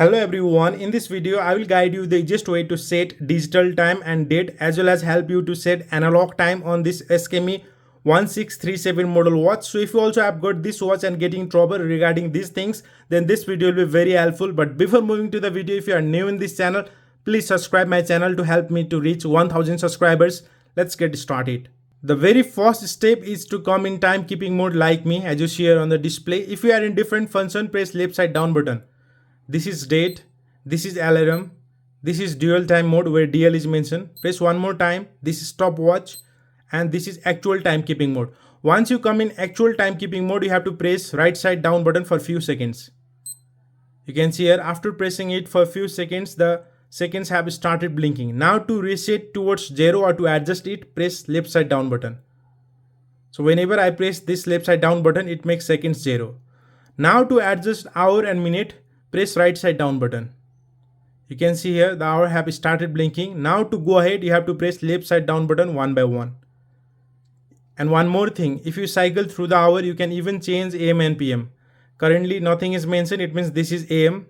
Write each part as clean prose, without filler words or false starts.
Hello everyone, in this video I will guide you the easiest way to set digital time and date as well as help you to set analog time on this Skmei 1637 model watch. So if you also have got this watch and getting trouble regarding these things, then this video will be very helpful. But before moving to the video, if you are new in this channel, please subscribe my channel to help me to reach 1000 subscribers. Let's get started. The very first step is to come in timekeeping mode like me as you see here on the display. If you are in different function, press left side down button. This is date, this is alarm, this is dual time mode where DL is mentioned. Press one more time, this is stopwatch, and this is actual timekeeping mode. Once you come in actual timekeeping mode, you have to press right side down button for few seconds. You can see here after pressing it for a few seconds, the seconds have started blinking. Now to reset towards 0 or to adjust it, press left side down button. So whenever I press this left side down button, it makes seconds 0. Now to adjust hour and minute, press right side down button. You can see here the hour have started blinking. Now to go ahead, you have to press left side down button one by one. And one more thing, if you cycle through the hour, you can even change AM and PM. Currently nothing is mentioned, it means this is AM.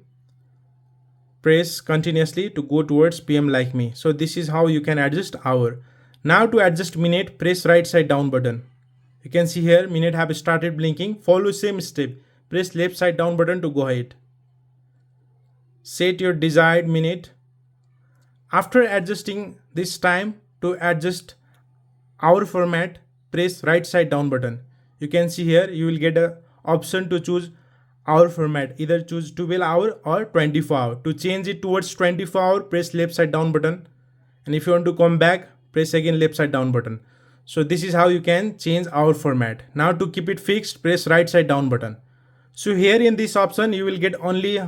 Press continuously to go towards PM like me. So this is how you can adjust hour. Now to adjust minute, press right side down button. You can see here minute have started blinking. Follow same step. Press left side down button to go ahead. Set your desired minute. After adjusting this time, to adjust hour format, press right side down button. You can see here you will get a option to choose hour format, either choose 12 hour or 24 hour. To change it towards 24 hour, press left side down button, and if you want to come back, press again left side down button. So this is how you can change hour format. Now to keep it fixed, press right side down button. So here in this option you will get only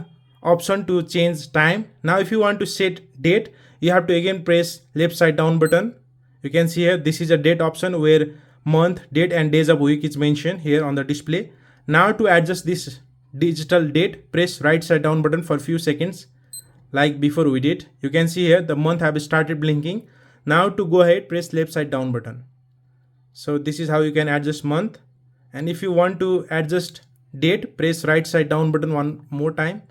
option to change time. Now if you want to set date, you have to again press left side down button. You can see here this is a date option where month, date and days of week is mentioned here on the display. Now to adjust this digital date, press right side down button for few seconds like before we did. You can see here the month have started blinking. Now to go ahead, press left side down button. So this is how you can adjust month. And if you want to adjust date, press right side down button one more time.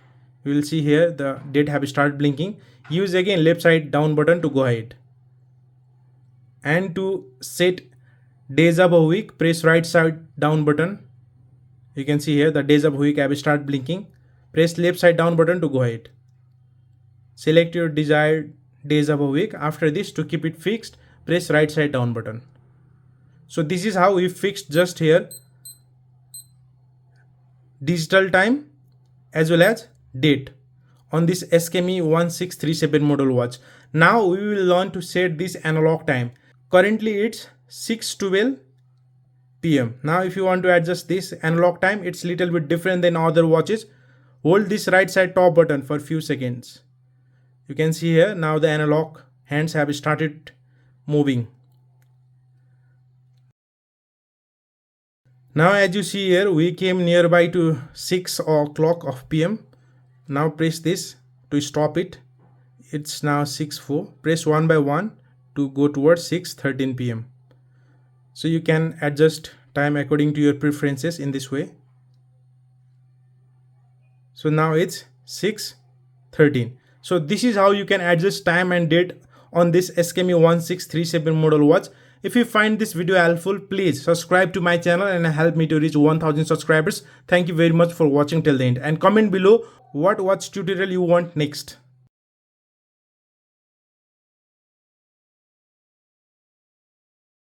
You will see here the date have started blinking. Use again left side down button to go ahead. And to set days of a week, press right side down button. You can see here the days of a week have started blinking. Press left side down button to go ahead. Select your desired days of a week. After this, to keep it fixed, press right side down button. So this is how we fixed just here digital time as well as date on this Skmei 1637 model watch. Now we will learn to set this analog time. Currently it's 6:12 PM. Now if you want to adjust this analog time, it's little bit different than other watches. Hold this right side top button for few seconds. You can see here now the analog hands have started moving. Now as you see here, we came nearby to 6 o'clock of PM. Now press this to stop it. It's now 6:04. Press one by one to go towards 6:13 PM. So you can adjust time according to your preferences in this way. So now it's 6:13. So this is how you can adjust time and date on this Skmei 1637 model watch. If you find this video helpful, please subscribe to my channel and help me to reach 1000 subscribers. Thank you very much for watching till the end, and comment below what watch tutorial you want next.